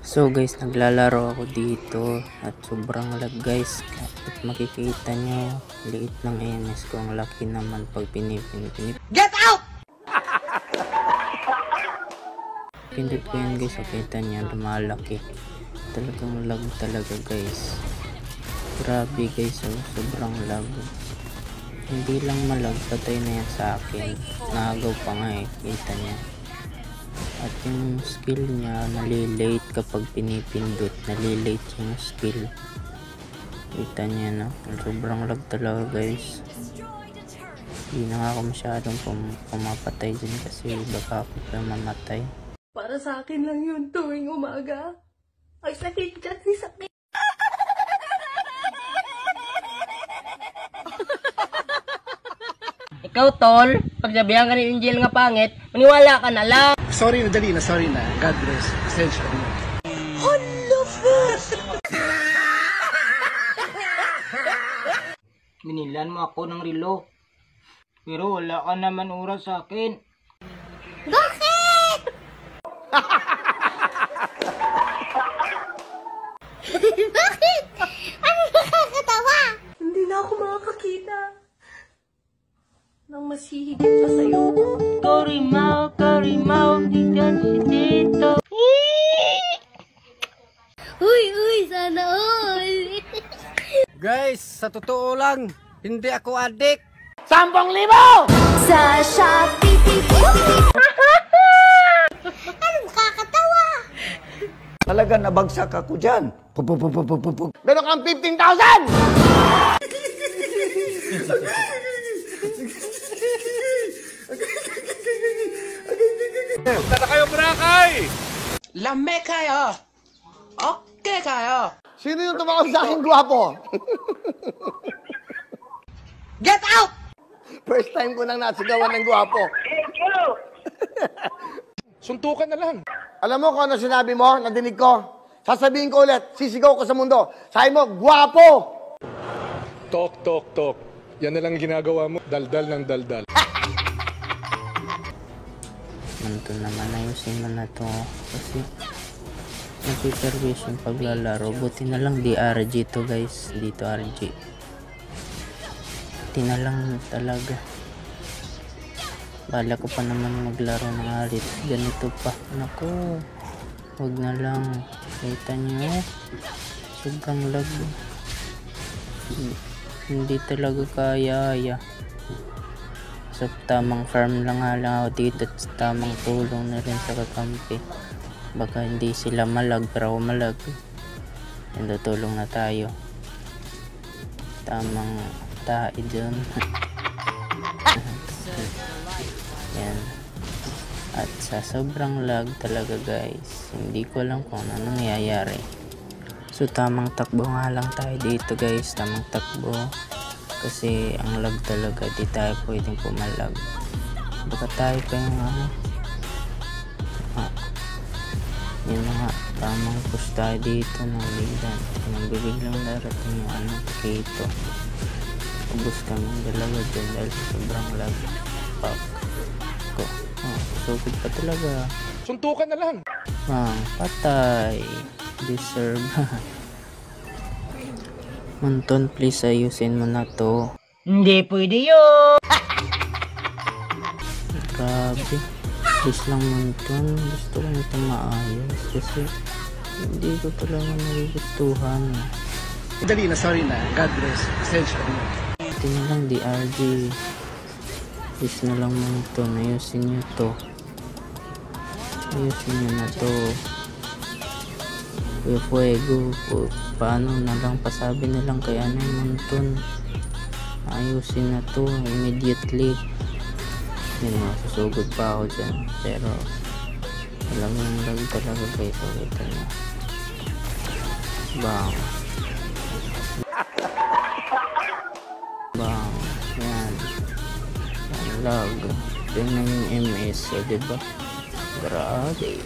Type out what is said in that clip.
So guys, naglalaro ako dito at sobrang lag guys. At makikita nyo, liit ng MS ko. Ang laki naman pag pinipinipinip. Get out! Pindot ko yan guys, makita nyo, lumalaki. Talagang lag talaga guys. Grabe guys, sobrang lag. Hindi lang malag, patay na yan sa akin. Nagaw pa nga eh, kita nyo. At yung skill niya, nalilate kapag pinipindot. Nalilate yung skill. Kita niya no? Sobrang lag talaga guys. Hindi na nga ako masyadong pumapatay din kasi baka ako pa mamatay. Para sa akin lang yun tuwing umaga. Ay sakit dyan, sakit. Ikaw, tol, pag sabihan ka ni Angel nga pangit, maniwala ka na lang. Sorry na, dali na, sorry na. God bless. Essential. Hello, Binilan mo ako ng relo. Pero wala ka naman oras sa akin. Bakit? Bakit? Ano nakakatawa? Hindi na ako makakakita nang mas hihigit pa sa'yo. Karimaw, di dyan si Tito. Uy, sana all. Guys, sa totoo lang, hindi ako adik. 10,000! Sa Shopee. Ano nakakatawa? Talaga nabagsak ako dyan. Meron kang 15,000! Punta na kayo, Boracay! Lame kayo! Okay kayo! Sino yung tumawag sa akin, gwapo? Get out! First time ko nang nasigawan ng gwapo. Suntukan na lang. Alam mo kung ano sinabi mo, nadinig ko? Sasabihin ko ulit, sisigaw ko sa mundo. Sabi mo, gwapo! Talk. Yan na lang ginagawa mo. Daldal ng daldal. Ito naman, ayusin mo na to kasi napiperwish yung paglalaro. Buti na lang di RG to guys, dito RG. Buti na lang talaga. Bala ko pa naman maglaro ng arit, ganito pa. Naku, wag na lang. Kita nyo, sobrang lag. Hindi talaga kaya. So, tamang farm lang ako dito at tamang tulong na rin sa kakampi. Baka hindi sila malag pero ako malag. Yan, tutulong na tayo. Tamang tae dun. Yan. At sa sobrang lag talaga guys, hindi ko alam kung ano nangyayari. So tamang takbo nga lang tayo dito guys, tamang takbo. Kasi ang lag talaga, di tayo pwedeng pumalag. Baka tayo pa yung yun na nga, tamang push tayo dito ng biglan. Biglang darating yung dito. Ubus kami dalawa dyan dahil sa sobrang lag. Fuck ko. Sugod pa talaga. Suntukan na lang. Patay. Deserve. Monton, please ayusin mo na to. Hindi pwede yun! Grabe. Please lang Monton. Gusto ko nito maayos. Kasi hindi ko talaga nagugustuhan. Dali na, sorry na. God bless. Essential. Ito na lang DRG. Please na lang Monton. Ayusin nyo to. Ayusin nyo na to. Fuego. Paano na lang, pasabi na lang kay Monton. Ayusin na to immediately. Yun nga, susugod pa ako dyan. Pero talagang lag talaga guys. Kita na. Bang. Bang. Yan. Yan lag. Tingnan yung MS. O diba? Grabe.